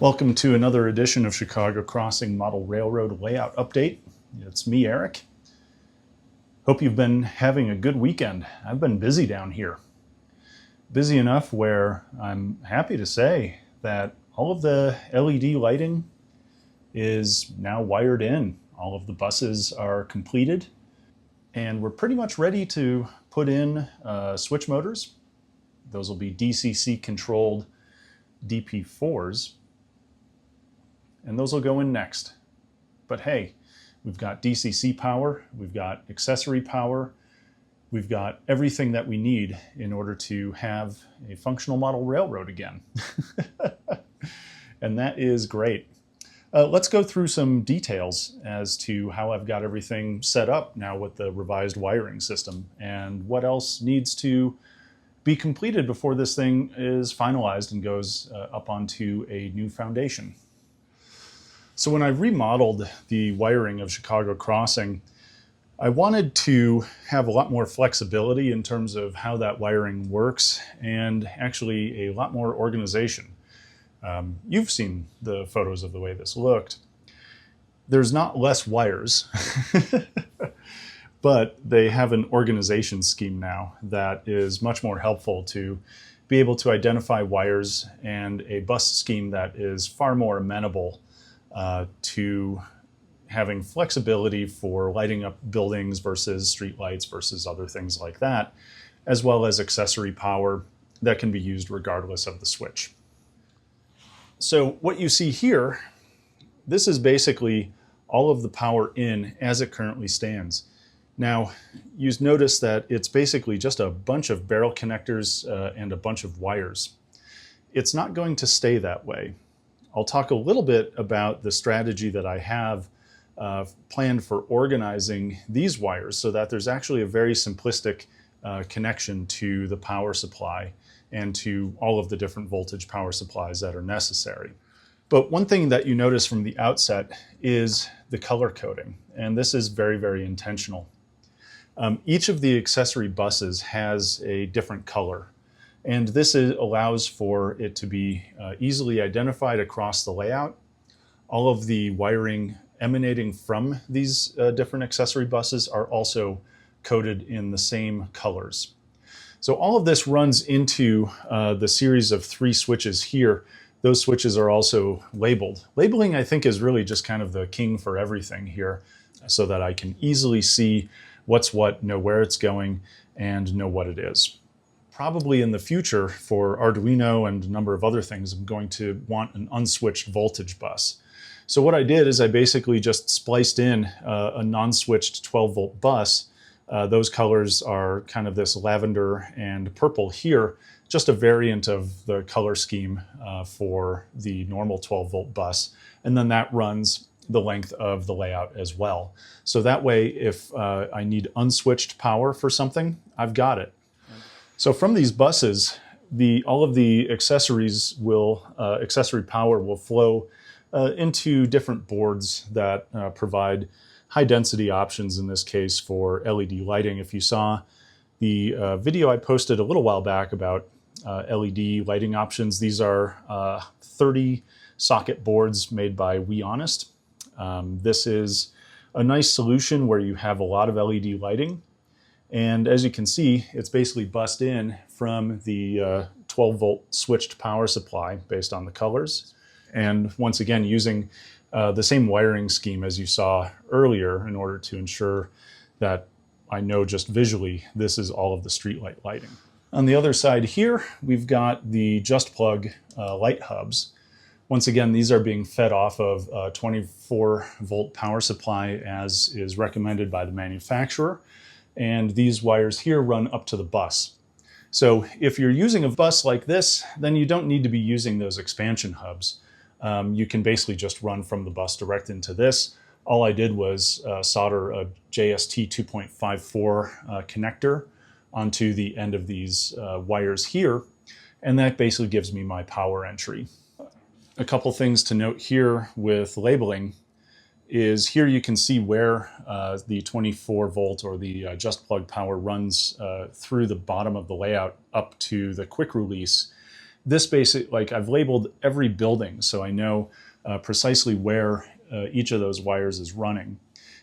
Welcome to another edition of Chicago Crossing Model Railroad Layout Update. It's me, Eric. Hope you've been having a good weekend. I've been busy down here. Busy enough where I'm happy to say that all of the LED lighting is now wired in. All of the buses are completed, and we're pretty much ready to put in switch motors. Those will be DCC controlled DP4s. And those will go in next. But hey, we've got DCC power, we've got accessory power, we've got everything that we need in order to have a functional model railroad again. And that is great. Let's go through some details as to how I've got everything set up now with the revised wiring system and what else needs to be completed before this thing is finalized and goes up onto a new foundation. So when I remodeled the wiring of Chicago Crossing, I wanted to have a lot more flexibility in terms of how that wiring works and actually a lot more organization. You've seen the photos of the way this looked. There's not less wires, but they have an organization scheme now that is much more helpful to be able to identify wires, and a bus scheme that is far more amenable to having flexibility for lighting up buildings versus street lights versus other things like that, as well as accessory power that can be used regardless of the switch. So what you see here, this is basically all of the power in as it currently stands. Now, you notice that it's basically just a bunch of barrel connectors and a bunch of wires. It's not going to stay that way. I'll talk a little bit about the strategy that I have planned for organizing these wires so that there's actually a very simplistic connection to the power supply and to all of the different voltage power supplies that are necessary. But one thing that you notice from the outset is the color coding, and this is very, very intentional. Each of the accessory buses has a different color. And this allows for it to be easily identified across the layout. All of the wiring emanating from these different accessory buses are also coded in the same colors. So all of this runs into the series of 3 switches here. Those switches are also labeled. Labeling, I think, is really just kind of the king for everything here, so that I can easily see what's what, know where it's going, and know what it is. Probably in the future for Arduino and a number of other things, I'm going to want an unswitched voltage bus. So what I did is I basically just spliced in a non-switched 12-volt bus. Those colors are kind of this lavender and purple here, just a variant of the color scheme for the normal 12-volt bus. And then that runs the length of the layout as well. So that way, if I need unswitched power for something, I've got it. So from these buses, all of the accessory power will flow into different boards that provide high density options, in this case for LED lighting. If you saw the video I posted a little while back about LED lighting options, these are 30 socket boards made by WeHonest. This is a nice solution where you have a lot of LED lighting. And as you can see, it's basically bussed in from the 12-volt switched power supply based on the colors. And once again, using the same wiring scheme as you saw earlier in order to ensure that I know just visually this is all of the streetlight lighting. On the other side here, we've got the Just Plug light hubs. Once again, these are being fed off of a 24-volt power supply as is recommended by the manufacturer. And these wires here run up to the bus. So if you're using a bus like this, then you don't need to be using those expansion hubs. You can basically just run from the bus direct into this. All I did was solder a JST 2.54 connector onto the end of these wires here, and that basically gives me my power entry. A couple things to note here with labeling is here you can see where the 24-volt or the Just Plug power runs through the bottom of the layout up to the quick release. This like I've labeled every building so I know precisely where each of those wires is running.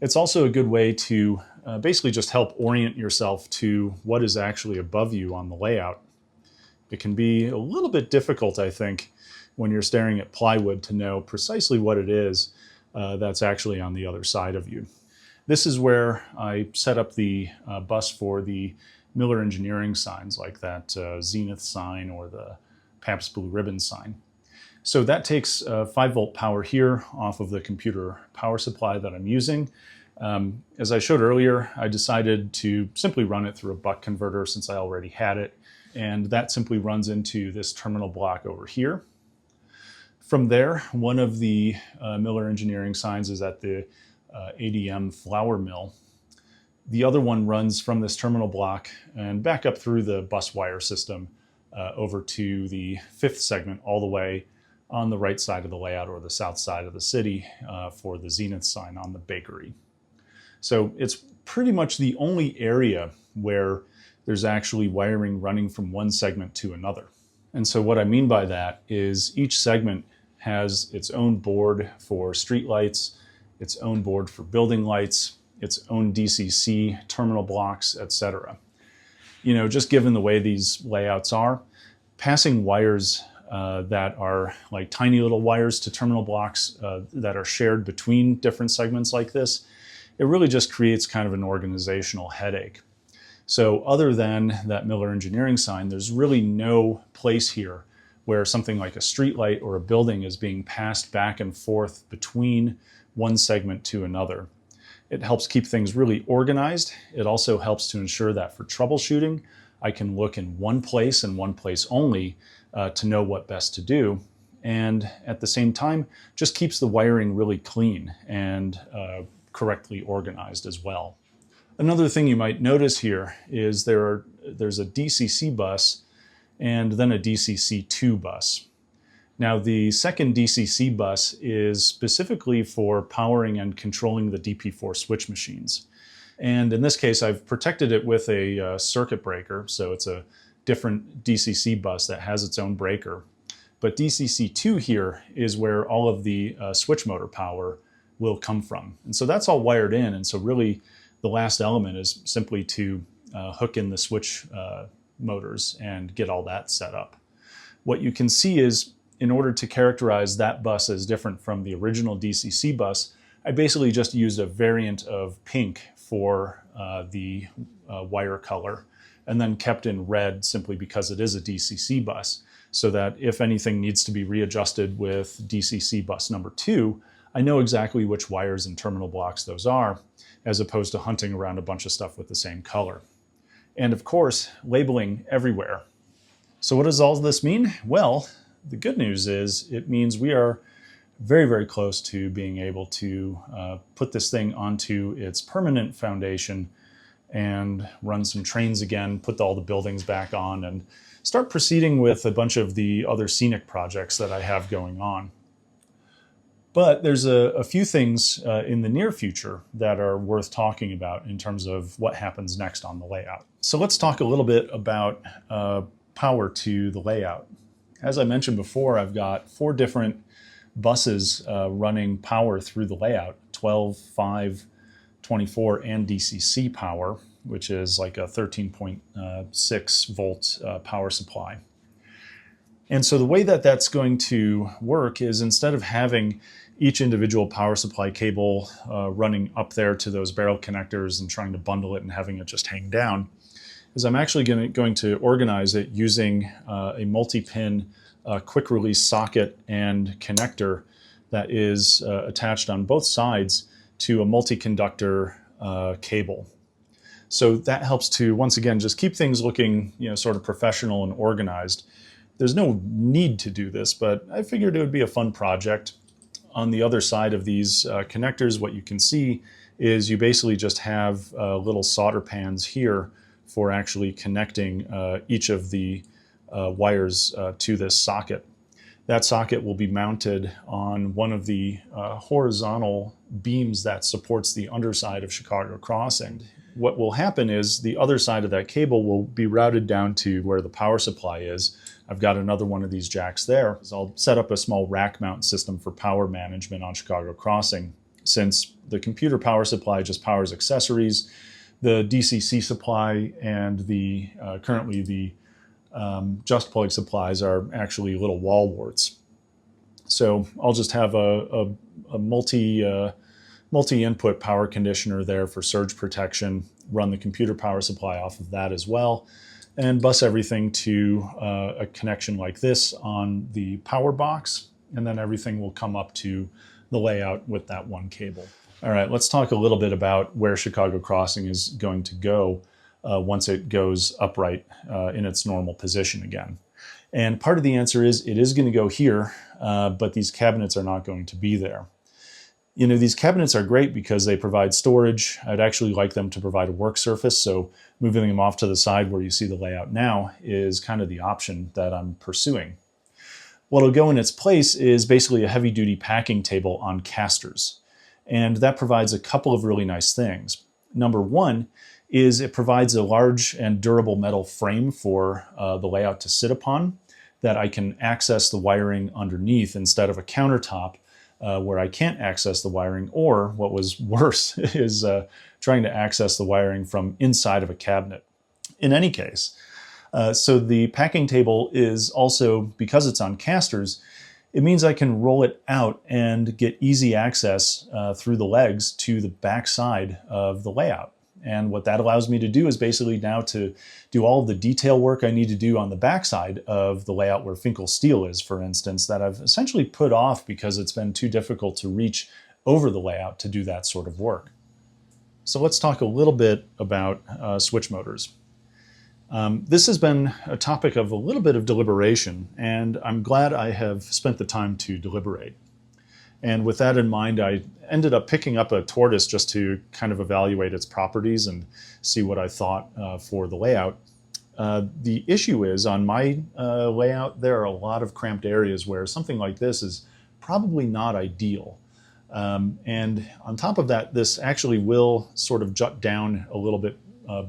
It's also a good way to basically just help orient yourself to what is actually above you on the layout. It can be a little bit difficult, I think, when you're staring at plywood to know precisely what it is that's actually on the other side of you. This is where I set up the bus for the Miller Engineering signs, like that Zenith sign or the Pabst Blue Ribbon sign. So that takes 5-volt power here off of the computer power supply that I'm using. As I showed earlier, I decided to simply run it through a buck converter since I already had it, and that simply runs into this terminal block over here. From there, one of the Miller Engineering signs is at the ADM flour mill. The other one runs from this terminal block and back up through the bus wire system over to the 5th segment all the way on the right side of the layout, or the south side of the city, for the Zenith sign on the bakery. So it's pretty much the only area where there's actually wiring running from one segment to another. And so what I mean by that is each segment has its own board for street lights, its own board for building lights, its own DCC terminal blocks, etc. You know, just given the way these layouts are, passing wires that are like tiny little wires to terminal blocks that are shared between different segments like this, it really just creates kind of an organizational headache. So other than that Miller Engineering sign, there's really no place here where something like a street light or a building is being passed back and forth between one segment to another. It helps keep things really organized. It also helps to ensure that for troubleshooting, I can look in one place and one place only to know what best to do. And at the same time, just keeps the wiring really clean and correctly organized as well. Another thing you might notice here is there's a DCC bus and then a DCC2 bus. Now, the second DCC bus is specifically for powering and controlling the DP4 switch machines. And in this case, I've protected it with a circuit breaker, so it's a different DCC bus that has its own breaker. But DCC2 here is where all of the switch motor power will come from. And so that's all wired in, and so really the last element is simply to hook in the switch motors and get all that set up. What you can see is, in order to characterize that bus as different from the original DCC bus, I basically just used a variant of pink for the wire color, and then kept in red simply because it is a DCC bus, so that if anything needs to be readjusted with DCC bus number 2, I know exactly which wires and terminal blocks those are, as opposed to hunting around a bunch of stuff with the same color. And of course, labeling everywhere. So what does all this mean? Well, the good news is it means we are very, very close to being able to put this thing onto its permanent foundation and run some trains again, put all the buildings back on, and start proceeding with a bunch of the other scenic projects that I have going on. But there's a few things in the near future that are worth talking about in terms of what happens next on the layout. So let's talk a little bit about power to the layout. As I mentioned before, I've got 4 different buses running power through the layout: 12, 5, 24, and DCC power, which is like a 13.6 volt power supply. And so the way that that's going to work is, instead of having each individual power supply cable running up there to those barrel connectors and trying to bundle it and having it just hang down, is I'm actually going to organize it using a multi-pin quick release socket and connector that is attached on both sides to a multi-conductor cable. So that helps to, once again, just keep things looking, sort of professional and organized. There's no need to do this, but I figured it would be a fun project. On the other side of these connectors, what you can see is you basically just have little solder pans here for actually connecting each of the wires to this socket. That socket will be mounted on one of the horizontal beams that supports the underside of Chicago Crossing. what will happen is the other side of that cable will be routed down to where the power supply is. I've got another one of these jacks there. So I'll set up a small rack mount system for power management on Chicago Crossing. Since the computer power supply just powers accessories, the DCC supply and the currently the just plug supplies are actually little wall warts. So I'll just have a multi-input power conditioner there for surge protection, run the computer power supply off of that as well, and bus everything to a connection like this on the power box, and then everything will come up to the layout with that one cable. All right, let's talk a little bit about where Chicago Crossing is going to go once it goes upright in its normal position again. And part of the answer is it is going to go here, but these cabinets are not going to be there. You know, these cabinets are great because they provide storage. I'd actually like them to provide a work surface, so moving them off to the side where you see the layout now is kind of the option that I'm pursuing. What'll go in its place is basically a heavy-duty packing table on casters, and that provides a couple of really nice things. Number one is it provides a large and durable metal frame for the layout to sit upon that I can access the wiring underneath instead of a countertop where I can't access the wiring, or what was worse is trying to access the wiring from inside of a cabinet. In any case, so the packing table is also, because it's on casters, it means I can roll it out and get easy access through the legs to the back side of the layout. And what that allows me to do is basically now to do all of the detail work I need to do on the backside of the layout where Finkel steel is, for instance, that I've essentially put off because it's been too difficult to reach over the layout to do that sort of work. So let's talk a little bit about switch motors. This has been a topic of a little bit of deliberation, and I'm glad I have spent the time to deliberate. And with that in mind, I ended up picking up a tortoise just to kind of evaluate its properties and see what I thought for the layout. The issue is, on my layout, there are a lot of cramped areas where something like this is probably not ideal. And on top of that, this actually will sort of jut down a little bit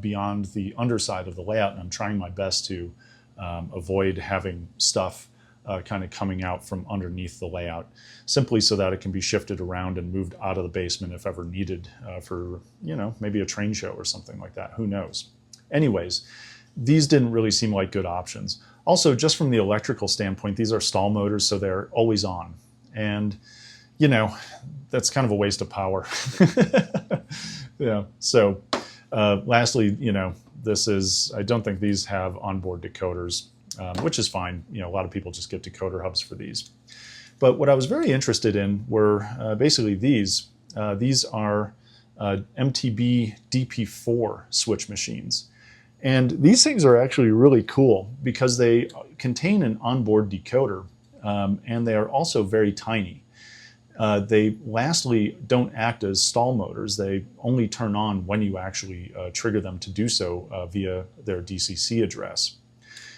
beyond the underside of the layout, and I'm trying my best to avoid having stuff kind of coming out from underneath the layout, simply so that it can be shifted around and moved out of the basement if ever needed for, you know, maybe a train show or something like that. Who knows? Anyways, these didn't really seem like good options. Also, just from the electrical standpoint, these are stall motors, so they're always on. And, you know, that's kind of a waste of power. Yeah. So lastly, you know, I don't think these have onboard decoders, which is fine. You know, a lot of people just get decoder hubs for these. But what I was very interested in were basically these. These are MTB DP4 switch machines. And these things are actually really cool because they contain an onboard decoder, and they are also very tiny. They lastly don't act as stall motors. They only turn on when you actually trigger them to do so via their DCC address.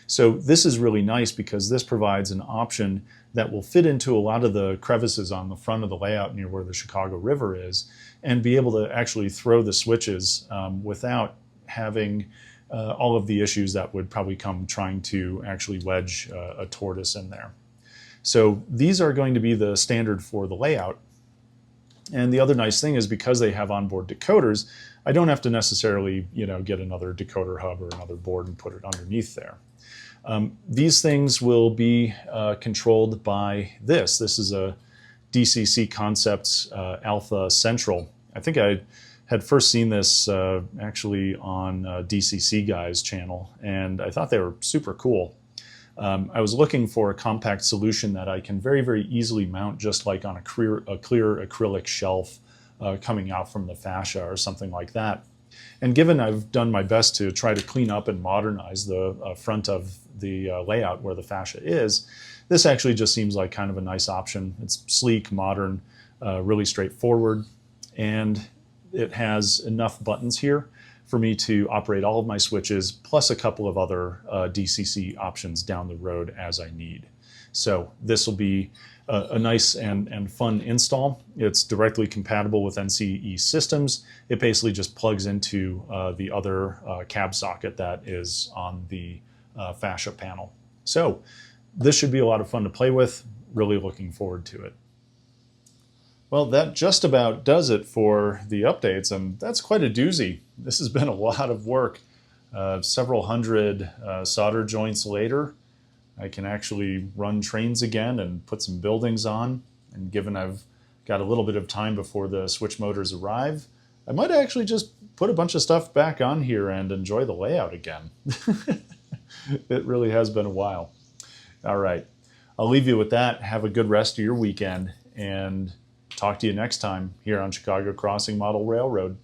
So this is really nice because this provides an option that will fit into a lot of the crevices on the front of the layout near where the Chicago River is, and be able to actually throw the switches without having all of the issues that would probably come trying to actually wedge a tortoise in there. So these are going to be the standard for the layout. And the other nice thing is, because they have onboard decoders, I don't have to necessarily, you know, get another decoder hub or another board and put it underneath there. These things will be controlled by this. This is a DCC Concepts Alpha Central. I think I had first seen this actually on DCC Guy's channel, and I thought they were super cool. I was looking for a compact solution that I can very, very easily mount just like on a clear acrylic shelf coming out from the fascia or something like that. And given I've done my best to try to clean up and modernize the front of the layout where the fascia is, this actually just seems like kind of a nice option. It's sleek, modern, really straightforward, and it has enough buttons here for me to operate all of my switches, plus a couple of other DCC options down the road as I need. So this will be a nice and fun install. It's directly compatible with NCE systems. It basically just plugs into the other cab socket that is on the fascia panel. So this should be a lot of fun to play with. Really looking forward to it. Well, that just about does it for the updates, and that's quite a doozy. This has been a lot of work. Several hundred solder joints later, I can actually run trains again and put some buildings on. And given I've got a little bit of time before the switch motors arrive, I might actually just put a bunch of stuff back on here and enjoy the layout again. It really has been a while. All right, I'll leave you with that. Have a good rest of your weekend, and talk to you next time here on Chicago Crossing Model Railroad.